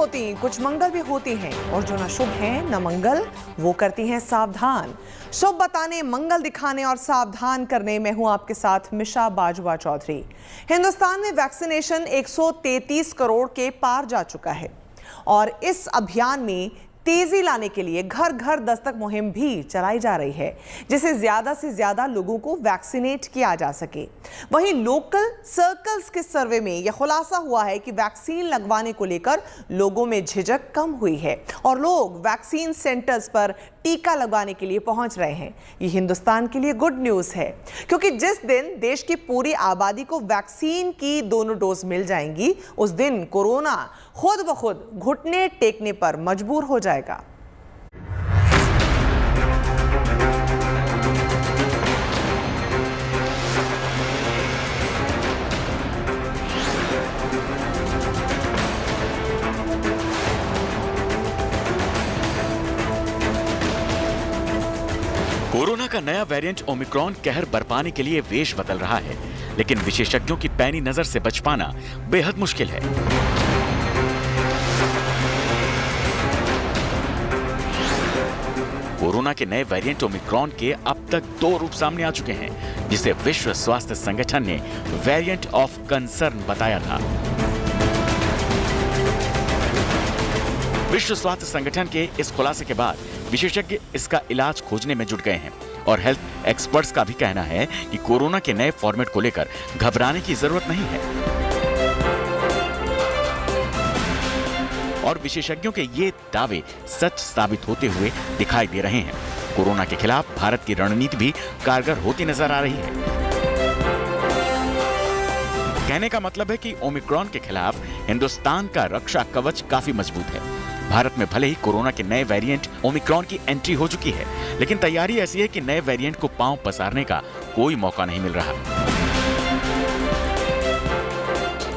होती, कुछ मंगल भी होती हैं, और जो न शुभ हैं न मंगल, वो करती हैं सावधान। शुभ बताने, मंगल दिखाने और सावधान करने में हूं आपके साथ मिशा बाजवा चौधरी। हिंदुस्तान में वैक्सीनेशन 133 करोड़ के पार जा चुका है और इस अभियान में तेजी लाने के लिए घर घर दस्तक मुहिम भी चलाई जा रही है, जिससे ज्यादा से ज्यादा लोगों को वैक्सीनेट किया जा सके। वहीं लोकल सर्कल्स के सर्वे में यह खुलासा हुआ है कि वैक्सीन लगवाने को लेकर लोगों में झिझक कम हुई है और लोग वैक्सीन सेंटर्स पर टीका लगवाने के लिए पहुंच रहे हैं। ये हिंदुस्तान के लिए गुड न्यूज है, क्योंकि जिस दिन देश की पूरी आबादी को वैक्सीन की दोनों डोज मिल जाएंगी, उस दिन कोरोना खुद ब खुद घुटने टेकने पर मजबूर हो जाएगा। कोरोना का नया वेरिएंट ओमिक्रॉन कहर बरपाने के लिए वेश बदल रहा है, लेकिन विशेषज्ञों की पैनी नजर से बच पाना बेहद मुश्किल है। कोरोना के नए वेरिएंट ओमिक्रॉन के अब तक 2 रूप सामने आ चुके हैं, जिसे विश्व स्वास्थ्य संगठन ने वेरिएंट ऑफ कंसर्न बताया था। विश्व स्वास्थ्य संगठन के इस खुलासे के बाद विशेषज्ञ इसका इलाज खोजने में जुट गए हैं और हेल्थ एक्सपर्ट्स का भी कहना है कि कोरोना के नए फॉर्मेट को लेकर घबराने की जरूरत नहीं है। और विशेषज्ञों के ये दावे सच साबित होते हुए दिखाई दे रहे हैं। कोरोना के खिलाफ भारत की रणनीति भी कारगर होती नजर आ रही है। कहने का मतलब है कि ओमिक्रॉन के खिलाफ हिंदुस्तान का रक्षा कवच काफी मजबूत है। भारत में भले ही कोरोना के नए वेरिएंट ओमिक्रॉन की एंट्री हो चुकी है, लेकिन तैयारी ऐसी है कि नए वेरिएंट को पांव पसारने का कोई मौका नहीं मिल रहा,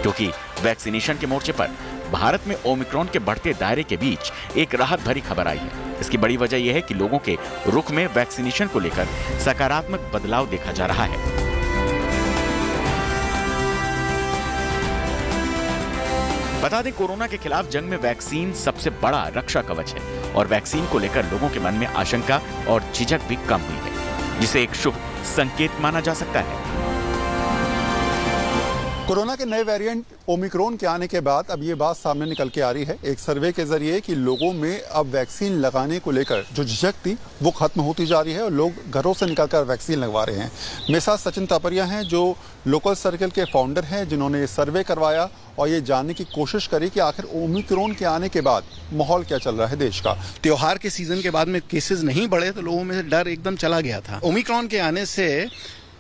क्योंकि वैक्सीनेशन के मोर्चे पर भारत में ओमिक्रॉन के बढ़ते दायरे के बीच एक राहत भरी खबर आई है। इसकी बड़ी वजह यह है कि लोगों के रुख में वैक्सीनेशन को लेकर सकारात्मक बदलाव देखा जा रहा है। बता दें, कोरोना के खिलाफ जंग में वैक्सीन सबसे बड़ा रक्षा कवच है और वैक्सीन को लेकर लोगों के मन में आशंका और झिझक भी कम हुई है, जिसे एक शुभ संकेत माना जा सकता है। कोरोना के नए वेरिएंट ओमिक्रॉन के आने के बाद अब ये बात सामने निकल के आ रही है एक सर्वे के जरिए कि लोगों में अब वैक्सीन लगाने को लेकर जो झिझक थी वो खत्म होती जा रही है और लोग घरों से निकलकर वैक्सीन लगवा रहे हैं। मेरे साथ सचिन तापरिया हैं, जो लोकल सर्कल के फाउंडर हैं, जिन्होंने ये सर्वे करवाया और ये जानने की कोशिश करी कि आखिर ओमिक्रॉन के आने के बाद माहौल क्या चल रहा है देश का। त्योहार के सीजन के बाद में केसेस नहीं बढ़े तो लोगों में डर एकदम चला गया था। ओमिक्रॉन के आने से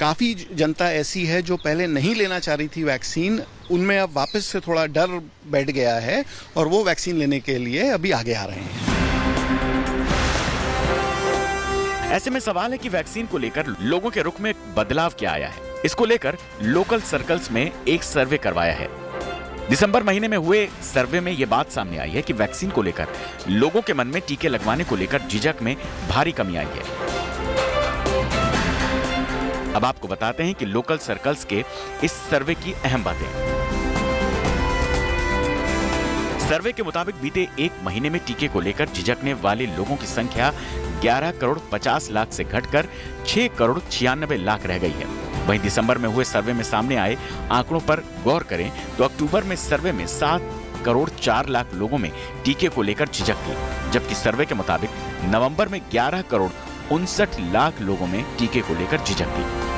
काफ़ी जनता ऐसी है जो पहले नहीं लेना चाह रही थी वैक्सीन, उनमें अब वापस से थोड़ा डर बैठ गया है और वो वैक्सीन लेने के लिए अभी आगे आ रहे हैं। ऐसे में सवाल है कि वैक्सीन को लेकर लोगों के रुख में बदलाव क्या आया है। इसको लेकर लोकल सर्कल्स में एक सर्वे करवाया है। दिसंबर महीने में हुए सर्वे में यह बात सामने आई है कि वैक्सीन को लेकर लोगों के मन में टीके लगवाने को लेकर झिझक में भारी कमी आई है। अब आपको बताते हैं कि लोकल सर्कल्स के इस सर्वे की अहम बातें। सर्वे के मुताबिक बीते 1 महीने में टीके को लेकर झिझकने वाले लोगों की संख्या 11 करोड़ 50 लाख से घटकर 6 करोड़ 96 लाख रह गई है। वहीं दिसंबर में हुए सर्वे में सामने आए आंकड़ों पर गौर करें तो अक्टूबर में सर्वे में 7 करोड़ 4 लाख लोगों में टीके को लेकर झिझक थी, जबकि सर्वे के मुताबिक नवंबर में 11 करोड़ 59 लाख लोगों में टीके को लेकर झिझक थी।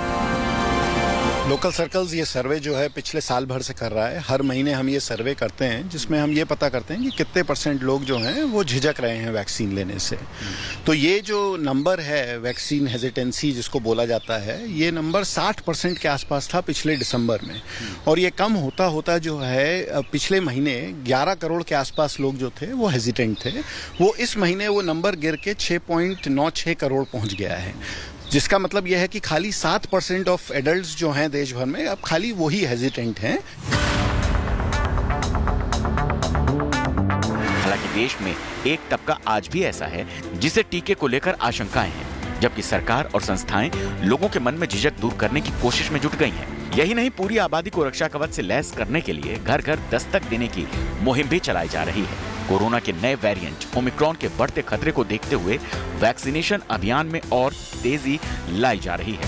लोकल सर्कल्स ये सर्वे जो है पिछले साल भर से कर रहा है। हर महीने हम ये सर्वे करते हैं जिसमें हम ये पता करते हैं कि कितने % लोग जो हैं वो झिझक रहे हैं वैक्सीन लेने से। तो ये जो नंबर है वैक्सीन हेजिटेंसी जिसको बोला जाता है, ये नंबर 60% के आसपास था पिछले दिसंबर में, और ये कम होता होता जो है पिछले महीने 11 करोड़ के आसपास लोग जो थे वो हेजिटेंट थे, वो इस महीने वो नंबर गिर के 6.96 करोड़ पहुंच गया है, जिसका मतलब यह है कि खाली 7% ऑफ एडल्ट्स जो हैं देश भर में अब खाली वही हेजिटेंट हैं। हालांकि देश में एक तबका आज भी ऐसा है जिसे टीके को लेकर आशंकाएं हैं, जबकि सरकार और संस्थाएं लोगों के मन में झिझक दूर करने की कोशिश में जुट गई हैं। यही नहीं, पूरी आबादी को रक्षा कवच से लैस करने के लिए घर घर दस्तक देने की मुहिम भी चलाई जा रही है। कोरोना के नए वेरिएंट ओमिक्रॉन के बढ़ते खतरे को देखते हुए वैक्सीनेशन अभियान में और तेजी लाई जा रही है।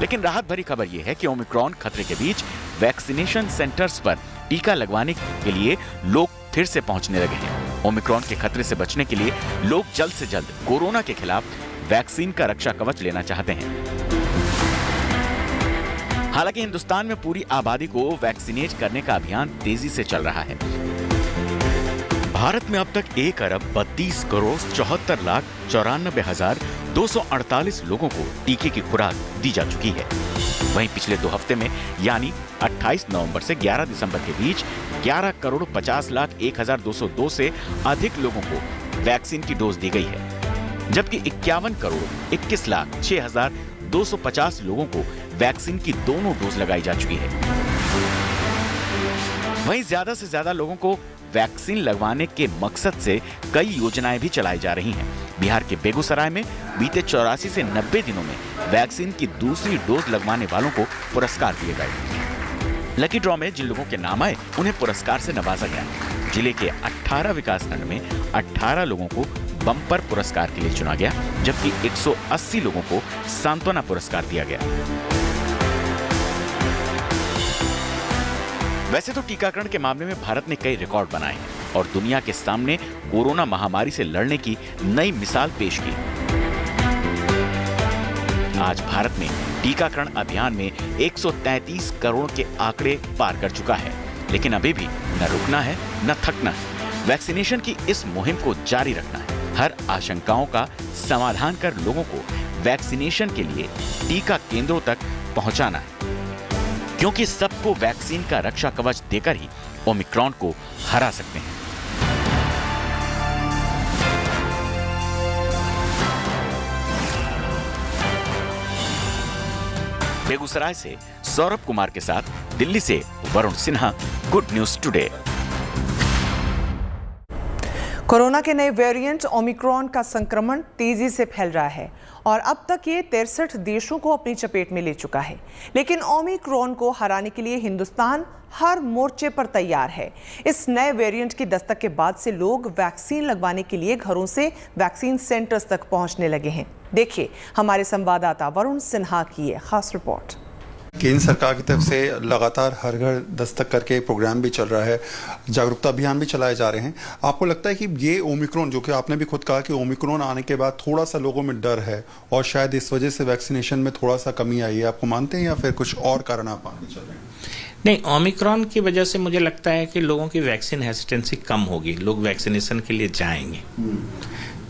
लेकिन राहत भरी खबर यह है कि ओमिक्रॉन खतरे के बीच वैक्सीनेशन सेंटर्स पर टीका लगवाने के लिए लोग फिर से पहुंचने लगे हैं। ओमिक्रॉन के खतरे से बचने के लिए लोग जल्द से जल्द कोरोना के खिलाफ वैक्सीन का रक्षा कवच लेना चाहते हैं। हालांकि हिंदुस्तान में पूरी आबादी को वैक्सीनेट करने का अभियान तेजी से चल रहा है। भारत में अब तक 1,32,74,94,248 लोगों को टीके की खुराक दी जा चुकी है। वहीं पिछले 2 हफ्ते में यानी 28 नवंबर से 11 दिसंबर के बीच 11,50,01,202 से अधिक लोगों को वैक्सीन की डोज दी गई है, जबकि 51,21,06,250 लोगों को वैक्सीन की दोनों डोज लगाई जा चुकी है। वहीं ज्यादा से ज्यादा लोगों को वैक्सीन लगवाने के मकसद से कई योजनाएं भी चलाई जा रही हैं। बिहार के बेगूसराय में बीते 84 से 90 दिनों में वैक्सीन की दूसरी डोज लगवाने वालों को पुरस्कार दिए गए। लकी ड्रॉ में जिन लोगों के नाम आए उन्हें पुरस्कार से नवाजा गया। जिले के 18 विकासखंड में 18 लोगों को बम्पर पुरस्कार के लिए चुना गया, जबकि 180 लोगों को सांत्वना पुरस्कार दिया गया। वैसे तो टीकाकरण के मामले में भारत ने कई रिकॉर्ड बनाए हैं और दुनिया के सामने कोरोना महामारी से लड़ने की नई मिसाल पेश की। आज भारत में टीकाकरण अभियान में 133 करोड़ के आंकड़े पार कर चुका है, लेकिन अभी भी न रुकना है न थकना है। वैक्सीनेशन की इस मुहिम को जारी रखना है। हर आशंकाओं का समाधान कर लोगों को वैक्सीनेशन के लिए टीका केंद्रों तक पहुंचाना है, क्योंकि सबको वैक्सीन का रक्षा कवच देकर ही ओमिक्रॉन को हरा सकते हैं। बेगूसराय से सौरभ कुमार के साथ दिल्ली से Varun Sinha, good news today. Corona के नए वेरिएंट ओमिक्रॉन का संक्रमण तेजी से फैल रहा है और अब तक ये 63 देशों को अपनी चपेट में ले चुका है। लेकिन ओमिक्रॉन को हराने के लिए हिंदुस्तान हर मोर्चे पर तैयार है। इस नए वेरिएंट की दस्तक के बाद से लोग वैक्सीन लगवाने के लिए घरों से वैक्सीन सेंटर्स तक पहुंचने लगे हैं। देखिए हमारे संवाददाता वरुण सिन्हा की ये खास रिपोर्ट। केंद्र सरकार की तरफ से लगातार हर घर दस्तक करके प्रोग्राम भी चल रहा है, जागरूकता अभियान भी चलाए जा रहे हैं। आपको लगता है कि ये ओमिक्रॉन, जो कि आपने भी खुद कहा कि ओमिक्रॉन आने के बाद थोड़ा सा लोगों में डर है और शायद इस वजह से वैक्सीनेशन में थोड़ा सा कमी आई है, आपको मानते हैं या फिर कुछ और कारण आप आगे चल रहे हैं? नहीं, ओमिक्रॉन की वजह से मुझे लगता है कि लोगों की वैक्सीन हेसिटेंसी कम होगी, लोग वैक्सीनेशन के लिए जाएंगे।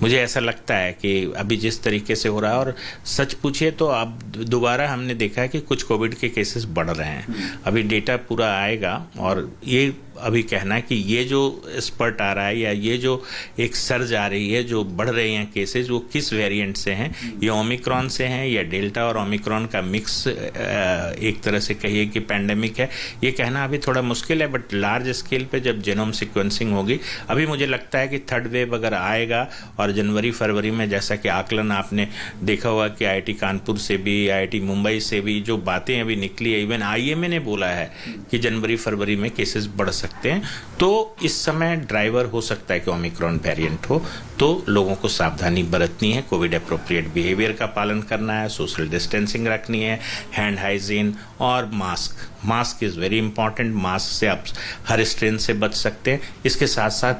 मुझे ऐसा लगता है कि अभी जिस तरीके से हो रहा है, और सच पूछिए तो अब दोबारा हमने देखा है कि कुछ कोविड के केसेस बढ़ रहे हैं। अभी डेटा पूरा आएगा और ये अभी कहना है कि ये जो स्पर्ट आ रहा है या ये जो एक सर्ज आ रही है, जो बढ़ रहे हैं केसेस, वो किस वेरिएंट से हैं, ये ओमिक्रॉन से हैं या डेल्टा और ओमिक्रॉन का मिक्स एक तरह से कहिए कि पैंडेमिक है, ये कहना अभी थोड़ा मुश्किल है। बट लार्ज स्केल पे जब जेनोम सिक्वेंसिंग होगी, अभी मुझे लगता है कि थर्ड वेव अगर आएगा और जनवरी फरवरी में, जैसा कि आकलन आपने देखा होगा कि IIT कानपुर से भी, IIT मुंबई से भी जो बातें अभी निकली है, इवन IMA ने बोला है कि जनवरी फरवरी में केसेस बढ़ सकते हैं, तो इस समय ड्राइवर हो सकता है कि ओमिक्रॉन वेरिएंट हो। तो लोगों को सावधानी बरतनी है, कोविड एप्रोप्रिएट बिहेवियर का पालन करना है, सोशल डिस्टेंसिंग रखनी है, हैंड हाइजीन और mask is very important. Mask से आप हर स्ट्रेन से बच सकते हैं। इसके साथ साथ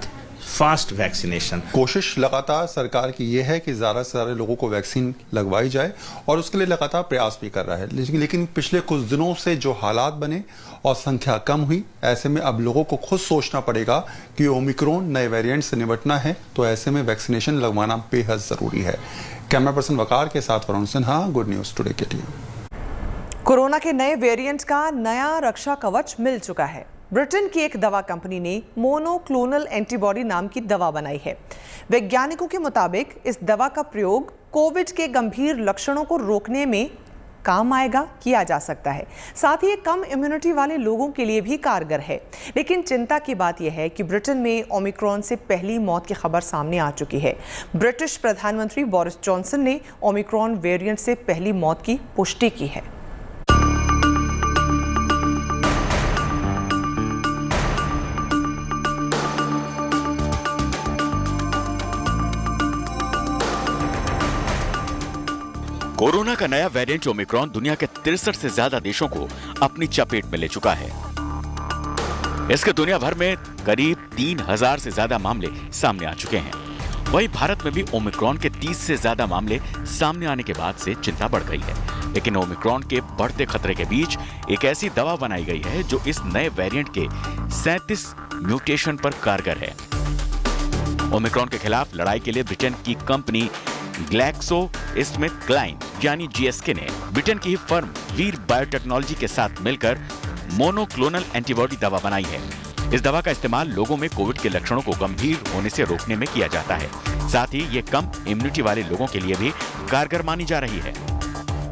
फास्ट वैक्सीनेशन। कोशिश लगातार सरकार की ये है कि ज़्यादा से ज़्यादा लोगों को वैक्सीन लगवाई जाए और उसके लिए लगातार प्रयास भी कर रहा है, लेकिन पिछले कुछ दिनों से जो हालात बने और संख्या कम हुई, ऐसे में अब लोगों को खुद सोचना पड़ेगा कि ओमिक्रॉन नए वेरिएंट से निपटना है, तो ऐसे में वैक्सीनेशन लगवाना बेहद ज़रूरी है। कैमरा पर्सन वकार के साथ Varun Sinha, good news today के लिए। कोरोना के नए वेरिएंट का नया रक्षा कवच मिल चुका है। ब्रिटेन की एक दवा कंपनी ने मोनोक्लोनल एंटीबॉडी नाम की दवा बनाई है। वैज्ञानिकों के मुताबिक इस दवा का प्रयोग कोविड के गंभीर लक्षणों को रोकने में काम आएगा, किया जा सकता है। साथ ही ये कम इम्यूनिटी वाले लोगों के लिए भी कारगर है। लेकिन चिंता की बात यह है कि ब्रिटेन में ओमिक्रॉन से पहली मौत की खबर सामने आ चुकी है। ब्रिटिश प्रधानमंत्री बोरिस जॉनसन ने ओमिक्रॉन वेरिएंट से पहली मौत की पुष्टि की है। कोरोना का नया वेरिएंट ओमिक्रॉन दुनिया के 63 से ज्यादा देशों को अपनी चपेट में ले चुका है। इसके दुनिया भर में करीब 3000 से ज्यादा मामले सामने आ चुके हैं। वहीं भारत में भी ओमिक्रॉन के 30 से ज्यादा मामले सामने आने के बाद से चिंता बढ़ गई है। लेकिन ओमिक्रॉन के बढ़ते खतरे के बीच एक ऐसी दवा बनाई गई है जो इस नए वेरिएंट के 37 म्यूटेशन पर कारगर है। ओमिक्रॉन के खिलाफ लड़ाई के लिए ब्रिटेन की कंपनी ग्लैक्सोस्मिथक्लाइन यानी जीएसके ने ब्रिटेन की ही फर्म वीर बायोटेक्नोलॉजी के साथ मिलकर मोनोक्लोनल एंटीबॉडी दवा बनाई है। इस दवा का इस्तेमाल लोगों में कोविड के लक्षणों को गंभीर होने से रोकने में किया जाता है। साथ ही ये कम इम्यूनिटी वाले लोगों के लिए भी कारगर मानी जा रही है।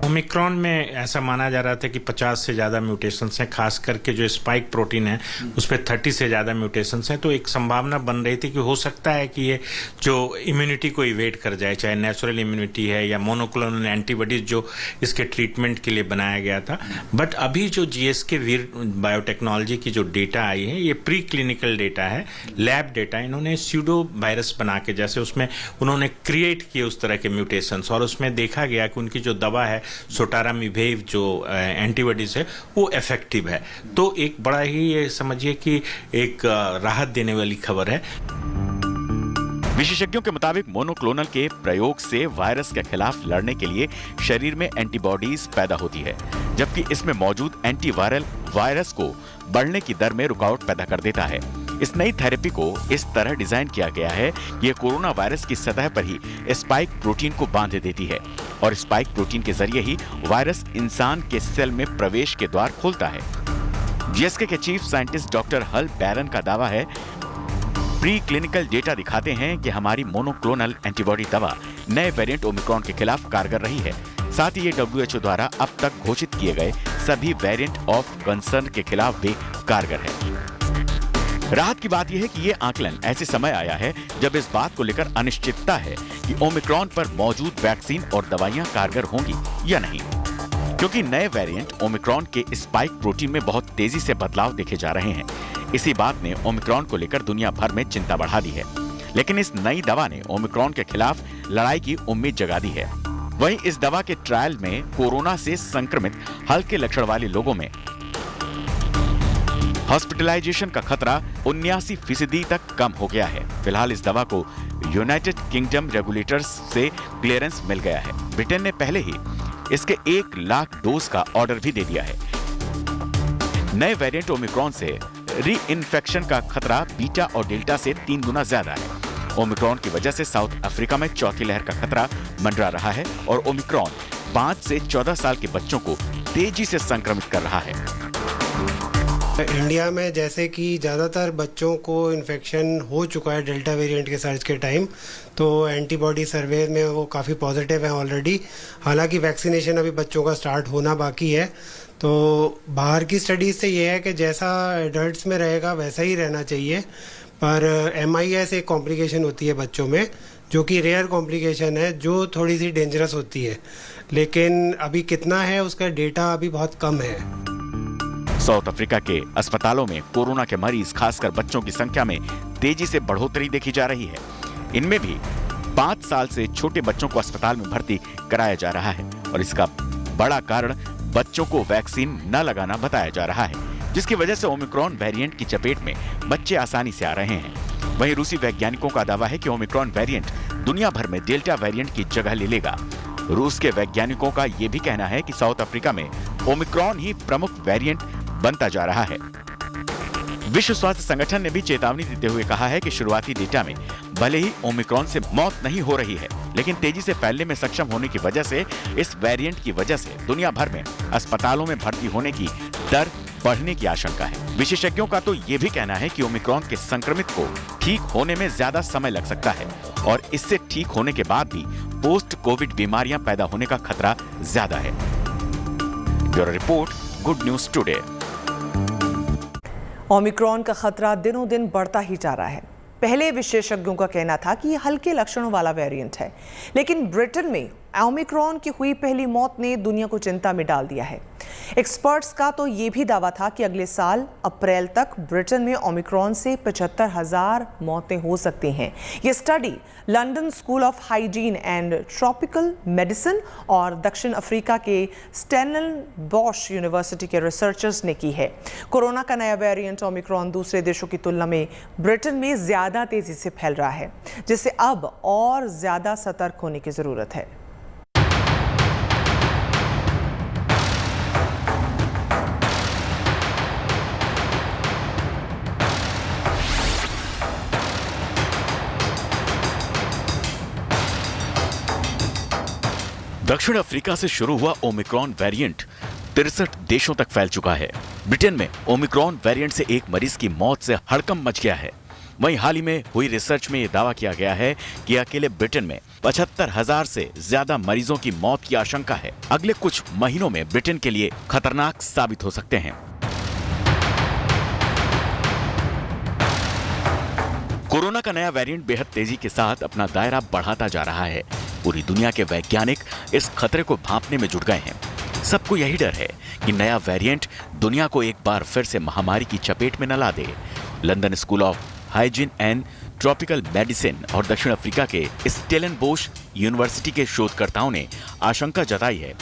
ओमिक्रॉन में ऐसा माना जा रहा था कि 50 से ज़्यादा म्यूटेशंस हैं, खास करके जो स्पाइक प्रोटीन है उस पर 30 से ज़्यादा म्यूटेशंस हैं। तो एक संभावना बन रही थी कि हो सकता है कि ये जो इम्यूनिटी को इवेट कर जाए, चाहे नेचुरल इम्यूनिटी है या मोनोक्लोनल एंटीबॉडीज जो इसके ट्रीटमेंट के लिए बनाया गया था। बट अभी जो जीएसके वीर बायोटेक्नोलॉजी की जो डेटा आई है ये प्री क्लिनिकल डेटा है, लैब डेटा। इन्होंने स्यूडो वायरस बना के, जैसे उसमें उन्होंने क्रिएट किए उस तरह के म्यूटेशंस, और उसमें देखा गया कि उनकी जो दवा है सोटारामिवेव जो एंटीबॉडीज है वो इफेक्टिव है। तो एक बड़ा ही ये समझिए कि एक राहत देने वाली खबर है। विशेषज्ञों के मुताबिक मोनोक्लोनल के प्रयोग से वायरस के खिलाफ लड़ने के लिए शरीर में एंटीबॉडीज पैदा होती है, जबकि इसमें मौजूद एंटीवायरल वायरस को बढ़ने की दर में रुकावट पैदा कर देता है। इस नई थेरेपी को इस तरह डिजाइन किया गया है कि ये कोरोना वायरस की सतह पर ही स्पाइक प्रोटीन को बांध देती है और स्पाइक प्रोटीन के जरिए ही वायरस इंसान के सेल में प्रवेश के द्वार खोलता है। जीएसके के चीफ साइंटिस्ट डॉक्टर हल बैरन का दावा है, प्री क्लिनिकल डेटा दिखाते हैं कि हमारी मोनोक्लोनल एंटीबॉडी दवा नए वेरिएंट ओमिक्रॉन के खिलाफ कारगर रही है। साथ ही ये WHO द्वारा अब तक घोषित किए गए सभी वेरिएंट ऑफ कंसर्न के खिलाफ भी कारगर है। राहत की बात यह है कि ये आकलन ऐसे समय आया है जब इस बात को लेकर अनिश्चितता है कि ओमिक्रॉन पर मौजूद वैक्सीन और दवाइयां कारगर होंगी या नहीं, क्योंकि नए वेरिएंट ओमिक्रॉन के स्पाइक प्रोटीन में बहुत तेजी से बदलाव देखे जा रहे हैं। इसी बात ने ओमिक्रॉन को लेकर दुनिया भर में चिंता बढ़ा दी है। लेकिन इस नई दवा ने ओमिक्रॉन के खिलाफ लड़ाई की उम्मीद जगा दी है। वहीं इस दवा के ट्रायल में कोरोना से संक्रमित हल्के लक्षण वाले लोगों में हॉस्पिटलाइजेशन का खतरा 79% तक कम हो गया है। फिलहाल इस दवा को यूनाइटेड किंगडम रेगुलेटर्स से क्लियरेंस मिल गया है। ब्रिटेन ने पहले ही इसके 1 लाख डोज का ऑर्डर भी दे दिया है। नए वेरिएंट ओमिक्रॉन से री इन्फेक्शन का खतरा बीटा और डेल्टा से 3 गुना ज्यादा है। ओमिक्रॉन की वजह से साउथ अफ्रीका में चौथी लहर का खतरा मंडरा रहा है और ओमिक्रॉन 5 से 14 साल के बच्चों को तेजी से संक्रमित कर रहा है। इंडिया में जैसे कि ज़्यादातर बच्चों को इन्फेक्शन हो चुका है डेल्टा वेरिएंट के सर्च के टाइम, तो एंटीबॉडी सर्वे में वो काफ़ी पॉजिटिव है ऑलरेडी। हालांकि वैक्सीनेशन अभी बच्चों का स्टार्ट होना बाकी है। तो बाहर की स्टडीज़ से ये है कि जैसा एडल्ट्स में रहेगा वैसा ही रहना चाहिए, पर MIS एक कॉम्प्लिकेशन होती है बच्चों में जो कि रेयर कॉम्प्लिकेशन है, जो थोड़ी सी डेंजरस होती है। लेकिन अभी कितना है उसका डेटा अभी बहुत कम है। साउथ अफ्रीका के अस्पतालों में कोरोना के मरीज, खासकर बच्चों की संख्या में तेजी से बढ़ोतरी देखी जा रही है। इनमें भी 5 साल से छोटे बच्चों को अस्पताल में भर्ती कराया जा रहा है और इसका बड़ा कारण बच्चों को वैक्सीन न लगाना बताया जा रहा है, जिसकी वजह से ओमिक्रॉन वेरिएंट की चपेट में बच्चे आसानी से आ रहे हैं। वहीं रूसी वैज्ञानिकों का दावा है कि ओमिक्रॉन वेरिएंट दुनिया भर में डेल्टा वेरिएंट की जगह ले लेगा। रूस के वैज्ञानिकों का यह भी कहना है कि साउथ अफ्रीका में ओमिक्रॉन ही प्रमुख वेरिएंट बनता जा रहा है। विश्व स्वास्थ्य संगठन ने भी चेतावनी देते हुए कहा है कि शुरुआती डेटा में भले ही ओमिक्रॉन से मौत नहीं हो रही है, लेकिन तेजी से फैलने में सक्षम होने की वजह से इस वेरिएंट की वजह से दुनिया भर में अस्पतालों में भर्ती होने की दर बढ़ने की आशंका है। विशेषज्ञों का तो ये भी कहना है कि ओमिक्रॉन के संक्रमित को ठीक होने में ज्यादा समय लग सकता है और इससे ठीक होने के बाद भी पोस्ट कोविड बीमारियां पैदा होने का खतरा ज्यादा है। Bureau report, good news today. Omicron का खतरा दिनों दिन बढ़ता ही जा रहा है। पहले विशेषज्ञों का कहना था कि यह हल्के लक्षणों वाला वेरिएंट है, लेकिन ब्रिटेन में ओमिक्रॉन की हुई पहली मौत ने दुनिया को चिंता में डाल दिया है। एक्सपर्ट्स का तो ये भी दावा था कि अगले साल अप्रैल तक ब्रिटेन में ओमिक्रॉन से 75,000 मौतें हो सकती हैं। ये study London School of Hygiene and Tropical Medicine और दक्षिण अफ्रीका के स्टेनलबॉश यूनिवर्सिटी के रिसर्चर्स ने की है। कोरोना का नया वेरिएंट ओमिक्रॉन दूसरे देशों की तुलना में ब्रिटेन में ज्यादा तेजी से फैल रहा है, जिससे अब और ज्यादा सतर्क होने की जरूरत है। दक्षिण अफ्रीका से शुरू हुआ ओमिक्रॉन वेरिएंट 63 देशों तक फैल चुका है। ब्रिटेन में ओमिक्रॉन वेरिएंट से एक मरीज की मौत से हड़कंप मच गया है। वहीं हाल ही में हुई रिसर्च में यह दावा किया गया है कि अकेले ब्रिटेन में 75,000 से ज्यादा मरीजों की मौत की आशंका है। अगले कुछ महीनों में ब्रिटेन के लिए खतरनाक साबित हो सकते हैं। कोरोना का नया वेरिएंट बेहद तेजी के साथ अपना दायरा बढ़ाता जा रहा है। पूरी दुनिया के वैज्ञानिक इस खतरे को भांपने में जुट गए हैं। सबको यही डर है कि नया वेरिएंट दुनिया को एक बार फिर से महामारी की चपेट में न ला दे। London School of Hygiene and Tropical Medicine और दक्षिण अफ्रीका के स्टेलनबोश यूनिवर्सिटी के शोधकर्ताओं ने आशंका जताई है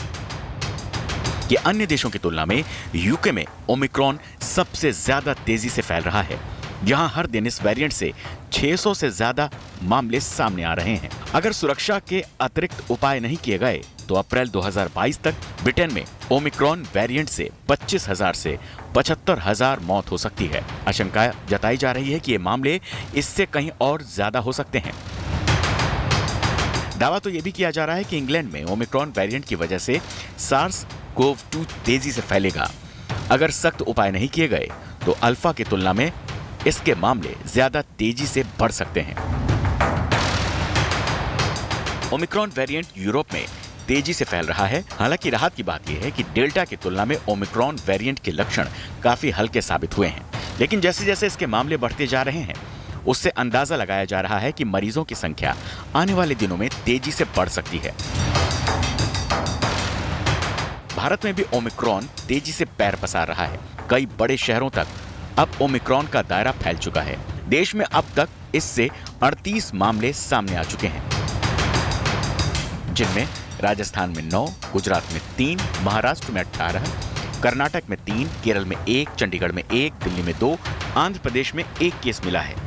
कि अन्य देशों की तुलना में यूके में ओमिक्रॉन सबसे ज्यादा तेजी से फैल रहा है। यहां हर दिन इस वेरिएंट से 600 से ज्यादा मामले सामने आ रहे हैं। अगर सुरक्षा के अतिरिक्त उपाय नहीं किए गए तो अप्रैल 2022 तक ब्रिटेन में ओमिक्रॉन वेरिएंट से 25,000 से 75,000 मौत हो सकती है। आशंका जताई जा रही है कि ये मामले इससे कहीं और ज्यादा हो सकते हैं। दावा तो यह भी किया जा रहा है कि इंग्लैंड में ओमिक्रॉन वेरिएंट की वजह से SARS-CoV-2 तेजी से फैलेगा। अगर सख्त उपाय नहीं किए गए तो अल्फा की तुलना में इसके मामले ज्यादा तेजी से बढ़ सकते हैं। ओमिक्रॉन वेरिएंट यूरोप में तेजी से फैल रहा है। हालांकि राहत की बात यह है कि डेल्टा की तुलना में ओमिक्रॉन वेरिएंट के लक्षण काफी हल्के साबित हुए हैं। लेकिन जैसे जैसे इसके मामले बढ़ते जा रहे हैं, उससे अंदाजा लगाया जा रहा है कि मरीजों की संख्या आने वाले दिनों में तेजी से बढ़ सकती है। भारत में भी ओमिक्रॉन तेजी से पैर पसार रहा है। कई बड़े शहरों तक अब ओमिक्रॉन का दायरा फैल चुका है। देश में अब तक इससे 38 मामले सामने आ चुके हैं, जिनमें राजस्थान में 9, गुजरात में 3, महाराष्ट्र में 18, कर्नाटक में 3, केरल में 1, चंडीगढ़ में 1, दिल्ली में 2, आंध्र प्रदेश में 1 केस मिला है।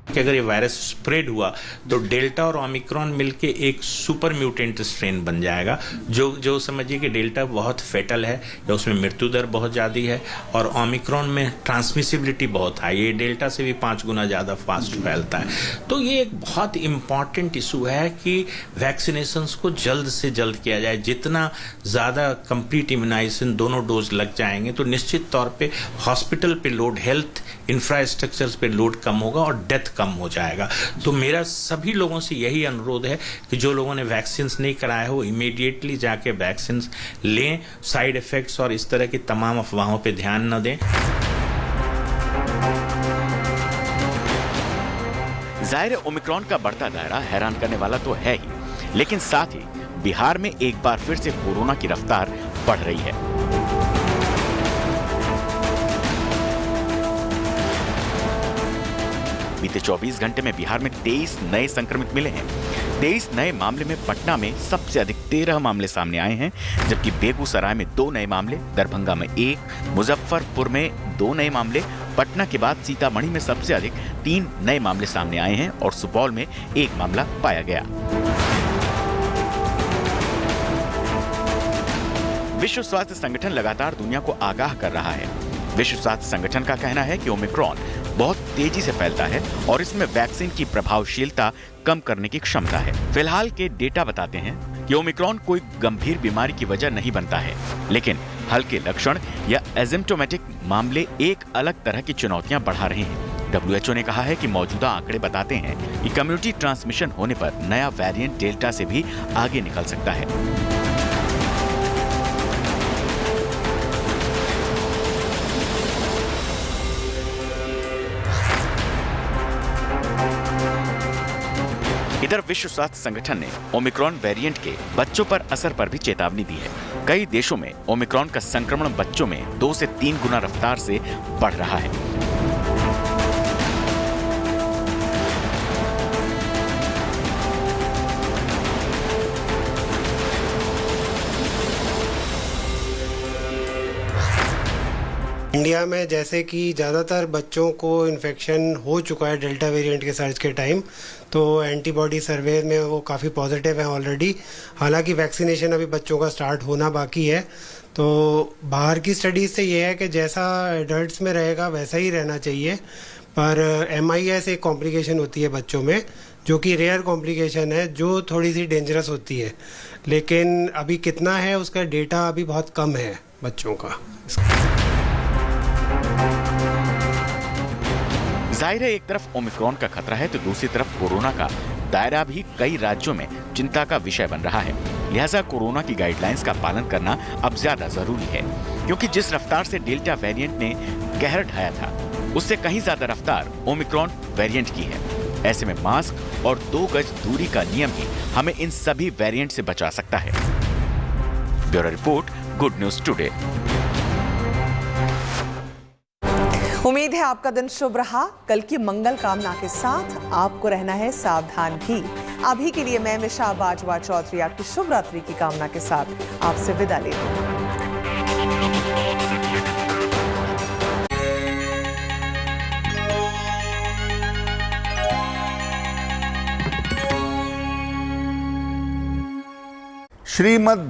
कि अगर ये वायरस स्प्रेड हुआ तो डेल्टा और ओमिक्रॉन मिलके एक सुपर म्यूटेंट स्ट्रेन बन जाएगा, जो समझिए कि डेल्टा बहुत फेटल है या उसमें मृत्यु दर बहुत ज़्यादा है और ओमिक्रॉन में ट्रांसमिसिबिलिटी बहुत हाई, ये डेल्टा से भी 5 गुना ज़्यादा फास्ट फैलता है। तो ये एक बहुत इंपॉर्टेंट इशू है कि वैक्सीनेशंस को जल्द से जल्द किया जाए। जितना ज़्यादा कंप्लीट इम्यूनाइजेशन दोनों डोज लग जाएंगे तो निश्चित तौर पे हॉस्पिटल पे लोड, हेल्थ इंफ्रास्ट्रक्चर्स पे लोड कम होगा और डेथ कम हो जाएगा। तो मेरा सभी लोगों से यही अनुरोध है कि जो लोगों ने वैक्सीन नहीं कराया हो इमीडिएटली जाके वैक्सीन लें, साइड इफेक्ट्स और इस तरह की तमाम अफवाहों पे ध्यान न दें। जाहिर है ओमिक्रॉन का बढ़ता दायरा हैरान करने वाला तो है ही, लेकिन साथ ही बिहार में एक बार फिर से कोरोना की रफ्तार बढ़ रही है। बीते 24 घंटे में बिहार में 23 नए संक्रमित मिले हैं। 23 नए मामले में पटना में सबसे अधिक 13 मामले सामने आए हैं, जबकि बेगूसराय में 2 नए मामले, दरभंगा में 1, मुजफ्फरपुर में 2 नए मामले, पटना के बाद सीतामढ़ी में सबसे अधिक 3 नए मामले सामने आए हैं और सुपौल में 1 मामला पाया गया। विश्व स्वास्थ्य संगठन लगातार दुनिया को आगाह कर रहा है। विश्व स्वास्थ्य संगठन का कहना है कि ओमिक्रॉन बहुत तेजी से फैलता है और इसमें वैक्सीन की प्रभावशीलता कम करने की क्षमता है। फिलहाल के डेटा बताते हैं कि ओमिक्रॉन कोई गंभीर बीमारी की वजह नहीं बनता है, लेकिन हल्के लक्षण या एसिम्प्टोमेटिक मामले एक अलग तरह की चुनौतियां बढ़ा रहे हैं। WHO ने कहा है कि मौजूदा आंकड़े बताते हैं कि कम्युनिटी ट्रांसमिशन होने पर नया वेरिएंट डेल्टा से भी आगे निकल सकता है। इधर विश्व स्वास्थ्य संगठन ने ओमिक्रॉन वेरिएंट के बच्चों पर असर पर भी चेतावनी दी है। कई देशों में ओमिक्रॉन का संक्रमण बच्चों में 2 से 3 गुना रफ्तार से बढ़ रहा है। इंडिया में जैसे कि ज़्यादातर बच्चों को इन्फेक्शन हो चुका है डेल्टा वेरिएंट के सर्च के टाइम, तो एंटीबॉडी सर्वे में वो काफ़ी पॉजिटिव है ऑलरेडी। हालांकि वैक्सीनेशन अभी बच्चों का स्टार्ट होना बाकी है। तो बाहर की स्टडीज़ से ये है कि जैसा एडल्ट्स में रहेगा वैसा ही रहना चाहिए, पर MIS एक कॉम्प्लिकेशन होती है बच्चों में, जो कि रेयर कॉम्प्लिकेशन है, जो थोड़ी सी डेंजरस होती है। लेकिन अभी कितना है उसका डेटा अभी बहुत कम है बच्चों का। जाहिर है, एक तरफ ओमिक्रॉन का खतरा है तो दूसरी तरफ कोरोना का दायरा भी कई राज्यों में चिंता का विषय बन रहा है। लिहाजा कोरोना की गाइडलाइंस का पालन करना अब ज्यादा जरूरी है, क्योंकि जिस रफ्तार से डेल्टा वेरिएंट ने कहर ढाया था, उससे कहीं ज्यादा रफ्तार ओमिक्रॉन वेरिएंट की है। ऐसे में मास्क और 2 गज दूरी का नियम ही हमें इन सभी वेरिएंट से बचा सकता है। Bureau report, good news today. उम्मीद है आपका दिन शुभ रहा। कल की मंगल कामना के साथ आपको रहना है सावधान भी। अभी के लिए मैं मिशा बाजवा चौधरी आपकी शुभ रात्रि की कामना के साथ आपसे विदा लेती हूं। श्रीमद्